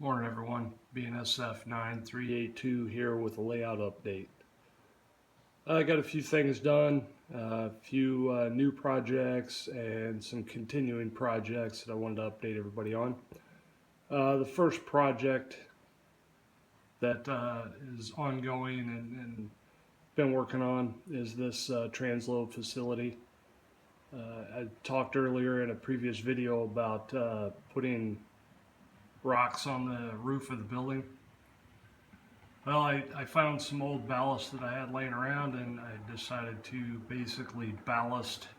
Morning everyone, BNSF 9382 here with a layout update. I got a few things done, a few new projects and some continuing projects that I wanted to update everybody on. The first project that is ongoing and been working on is this transload facility. I talked earlier in a previous video about putting rocks on the roof of the building. Well, I found some old ballast that I had laying around, and I decided to basically ballast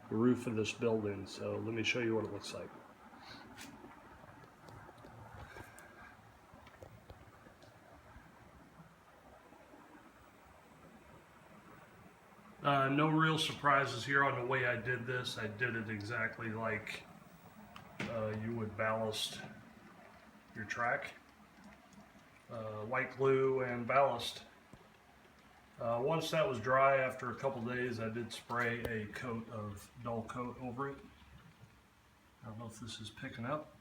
the roof of this building. So let me show you what it looks like. No real surprises here on the way I did this. I did it exactly like you would ballast your track. White glue and ballast. Once that was dry, after a couple days, I did spray a coat of dull coat over it. I don't know if this is picking up,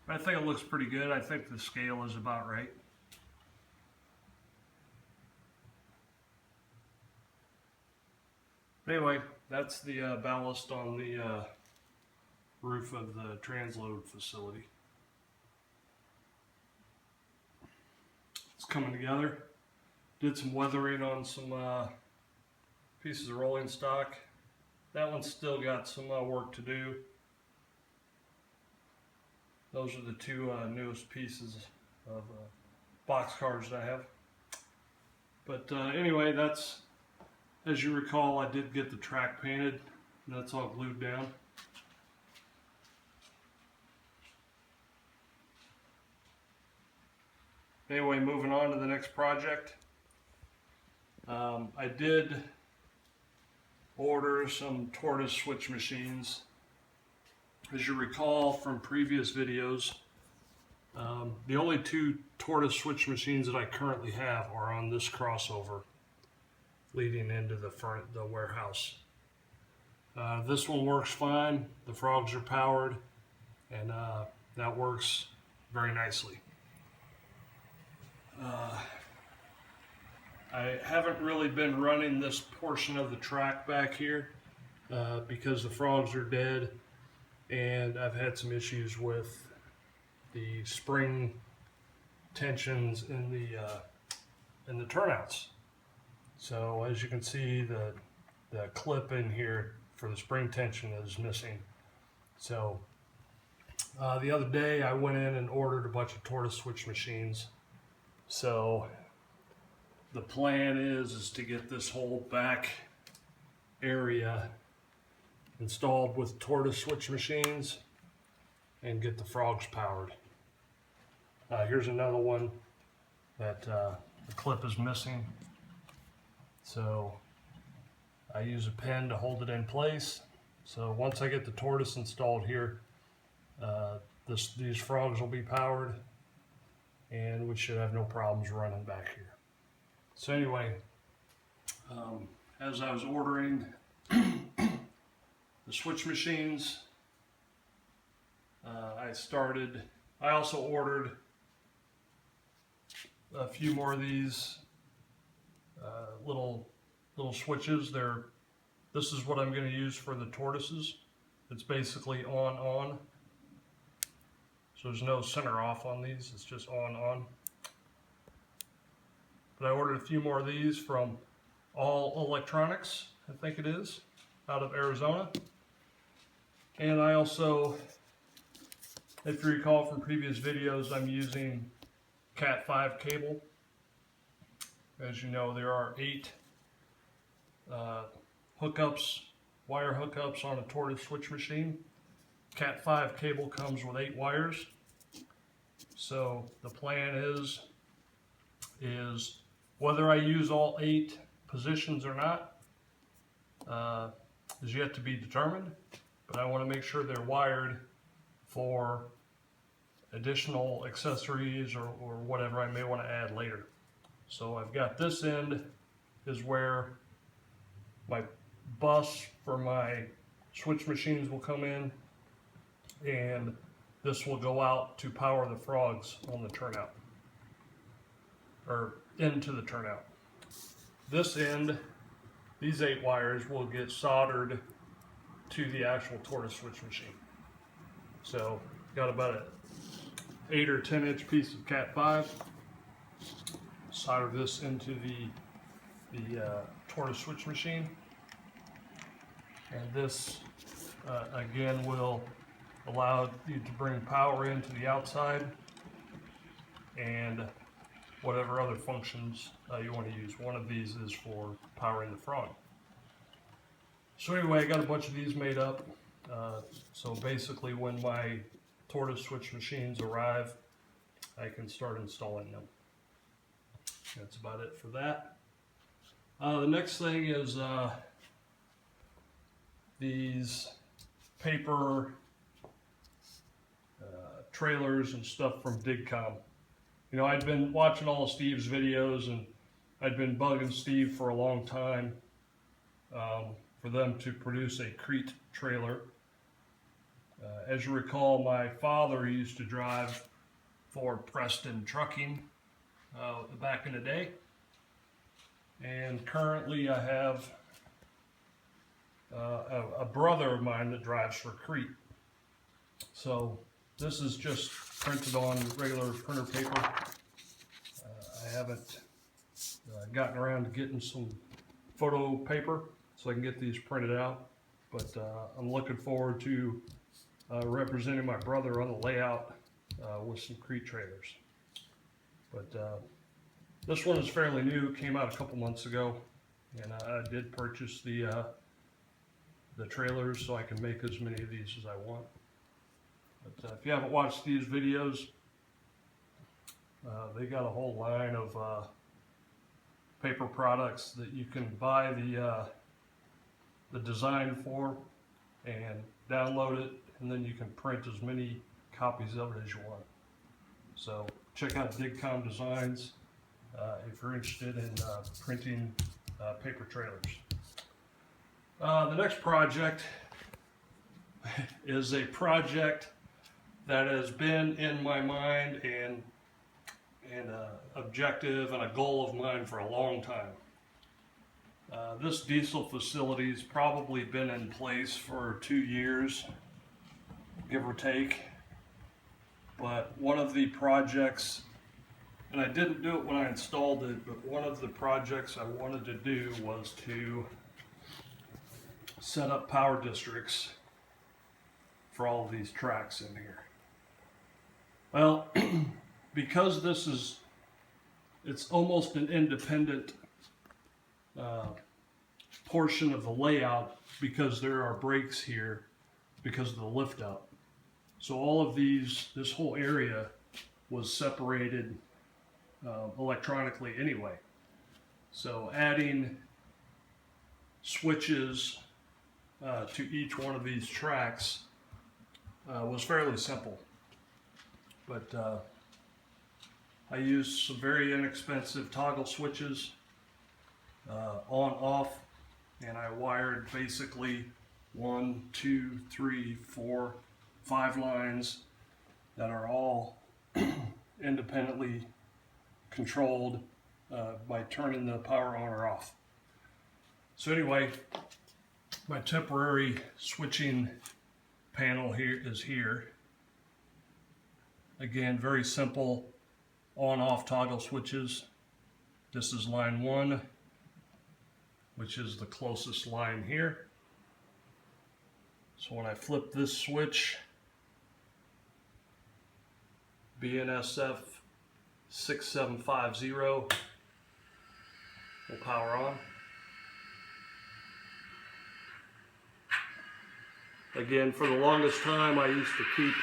but I think it looks pretty good. I think the scale is about right. Anyway, that's the ballast on the roof of the transload facility. It's coming together. Did some weathering on some pieces of rolling stock. That one's still got some work to do. Those are the two newest pieces of box cars that I have. But anyway, that's, as you recall, I did get the track painted. And that's all glued down. Anyway, moving on to the next project. I did order some tortoise switch machines. As you recall from previous videos, the only two tortoise switch machines that I currently have are on this crossover leading into the warehouse. This one works fine. The frogs are powered, and that works very nicely. I haven't really been running this portion of the track back here because the frogs are dead, and I've had some issues with the spring tensions in the turnouts. So as you can see, the clip in here for the spring tension is missing. So the other day I went in and ordered a bunch of tortoise switch machines. So the plan is to get this whole back area installed with tortoise switch machines and get the frogs powered. Here's another one that the clip is missing. So I use a pen to hold it in place. So once I get the tortoise installed here, these frogs will be powered, and we should have no problems running back here. So anyway, as I was ordering the switch machines, I also ordered a few more of these little switches. This is what I'm going to use for the tortoises. It's basically on. So there's no center off on these, it's just on. But I ordered a few more of these from All Electronics, I think it is, out of Arizona. And I also, if you recall from previous videos, I'm using Cat 5 cable. As you know, there are 8 wire hookups on a tortoise switch machine. Cat 5 cable comes with 8 wires. So the plan is whether I use all 8 positions or not is yet to be determined, but I want to make sure they're wired for additional accessories or whatever I may want to add later. So I've got this end is where my bus for my switch machines will come in, and this will go out to power the frogs on the turnout, or into the turnout. This end, these 8 wires will get soldered to the actual tortoise switch machine. So got about an 8 or 10 inch piece of Cat 5. Solder this into the tortoise switch machine, and this again will allow you to bring power into the outside and whatever other functions you want to use. One of these is for powering the frog. So anyway, I got a bunch of these made up. So basically when my tortoise switch machines arrive, I can start installing them. That's about it for that. The next thing is these paper trailers and stuff from DigCom. You know, I'd been watching all of Steve's videos, and I'd been bugging Steve for a long time for them to produce a Crete trailer. As you recall, my father used to drive for Preston Trucking back in the day, and currently I have a brother of mine that drives for Crete. So this is just printed on regular printer paper. I haven't gotten around to getting some photo paper so I can get these printed out, but I'm looking forward to representing my brother on the layout with some Crete trailers. But this one is fairly new, came out a couple months ago, and I did purchase the trailers so I can make as many of these as I want. But if you haven't watched these videos, they got a whole line of paper products that you can buy the design for and download it, and then you can print as many copies of it as you want. So check out DigCom Designs if you're interested in printing paper trailers. The next project is a project that has been in my mind and an objective and a goal of mine for a long time. This diesel facility's probably been in place for 2 years, give or take. But one of the projects, and I didn't do it when I installed it, but one of the projects I wanted to do was to set up power districts for all of these tracks in here. Well, because it's almost an independent portion of the layout, because there are brakes here because of the lift up. So all of this whole area was separated electronically anyway. So adding switches to each one of these tracks was fairly simple. But I used some very inexpensive toggle switches, on, off, and I wired basically 1, 2, 3, 4, 5 lines that are all independently controlled by turning the power on or off. So anyway, my temporary switching panel here is here. Again, very simple on-off toggle switches. This is line 1, which is the closest line here. So when I flip this switch, BNSF 6750 will power on. Again, for the longest time, I used to keep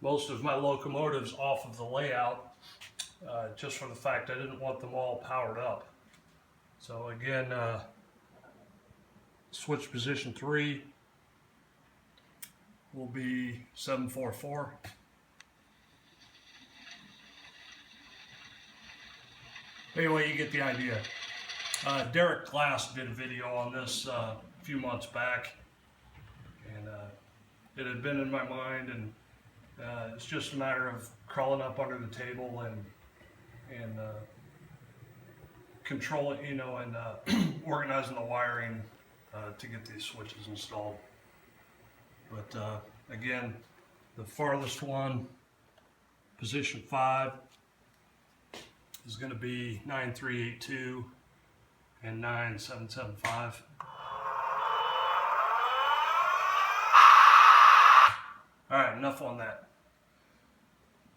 most of my locomotives off of the layout, just for the fact I didn't want them all powered up. So again, switch position 3 will be 744. Anyway, you get the idea. Derek Glass did a video on this a few months back, and it had been in my mind, and it's just a matter of crawling up under the table and control it, and organizing the wiring to get these switches installed. But again, the farthest one, position 5, is going to be 9382 and 9775. All right, enough on that.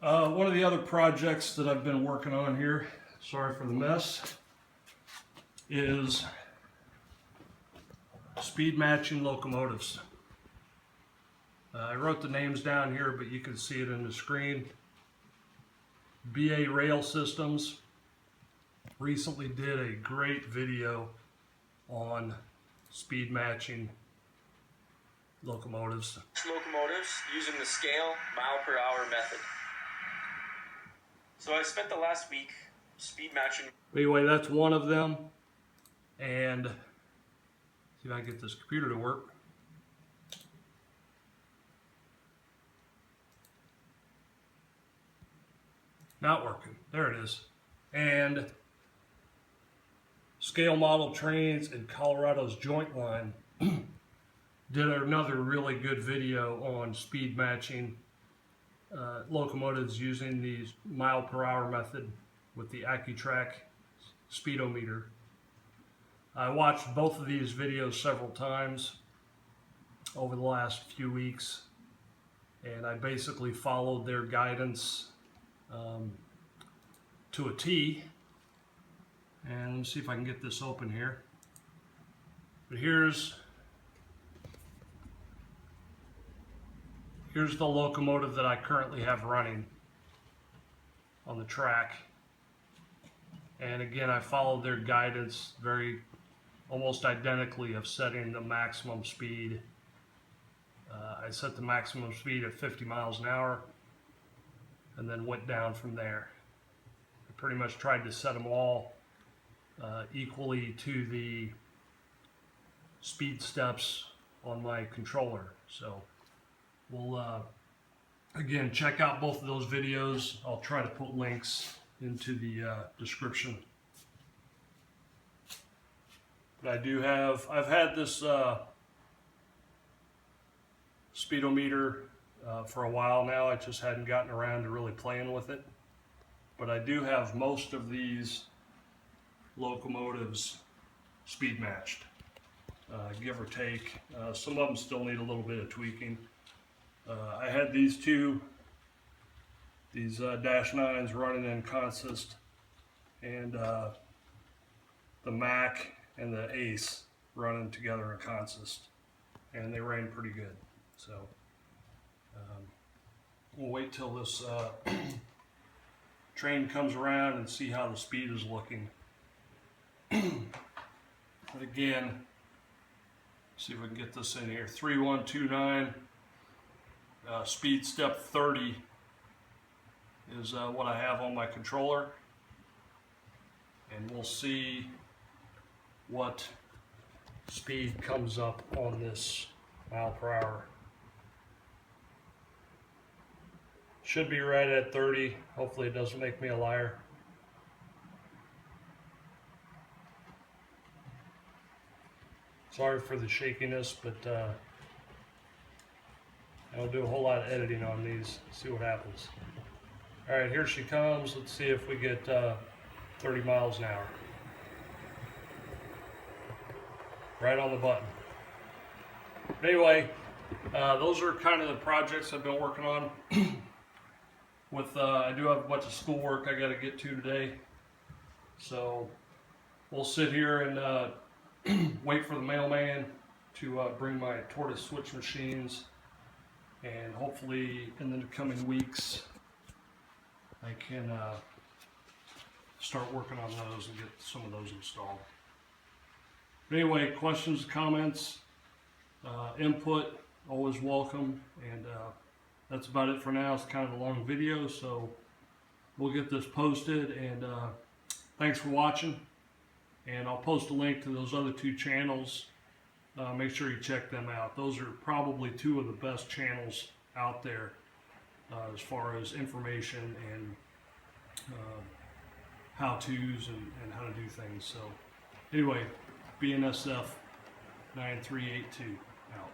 One of the other projects that I've been working on here, sorry for the mess, is speed matching locomotives. I wrote the names down here, but you can see it in the screen. BArailsystem recently did a great video on speed matching locomotives. Locomotives using the scale mile-per-hour method. So I spent the last week speed matching. Anyway, that's one of them. And see if I can get this computer to work. Not working. There it is. And Scale Model Trains and Colorado's Joint Line did another really good video on speed matching locomotives using the mile-per-hour method with the AccuTrack Speedo Meter. I watched both of these videos several times over the last few weeks, and I basically followed their guidance to a T. And let's see if I can get this open here. But here's the locomotive that I currently have running on the track. And again, I followed their guidance almost identically of setting the maximum speed. I set the maximum speed at 50 miles an hour and then went down from there. I pretty much tried to set them all equally to the speed steps on my controller. So we'll again check out both of those videos. I'll try to put links into the description. But I've had this Speedo Meter for a while now. I just hadn't gotten around to really playing with it. But I do have most of these locomotives speed matched, give or take. Some of them still need a little bit of tweaking. I had these Dash 9s running in consist, and the Mac and the Ace running together in consist, and they ran pretty good. So we'll wait till this train comes around and see how the speed is looking. But again, see if we can get this in here. 3129, speed step 30 is what I have on my controller, and we'll see what speed comes up on this mile per hour. Should be right at 30. Hopefully it doesn't make me a liar. Sorry for the shakiness, but I don't do a whole lot of editing on these. See what happens. Alright, here she comes. Let's see if we get 30 miles an hour. Right on the button. But anyway, those are kind of the projects I've been working on. I do have a bunch of schoolwork I got to get to today. So we'll sit here and wait for the mailman to bring my tortoise switch machines, and hopefully in the coming weeks I can start working on those and get some of those installed. But anyway, questions, comments, input, always welcome, and that's about it for now. It's kind of a long video, so we'll get this posted, and thanks for watching, and I'll post a link to those other two channels. Make sure you check them out. Those are probably two of the best channels out there as far as information and how-tos and how to do things. So anyway, BNSF 9382 out.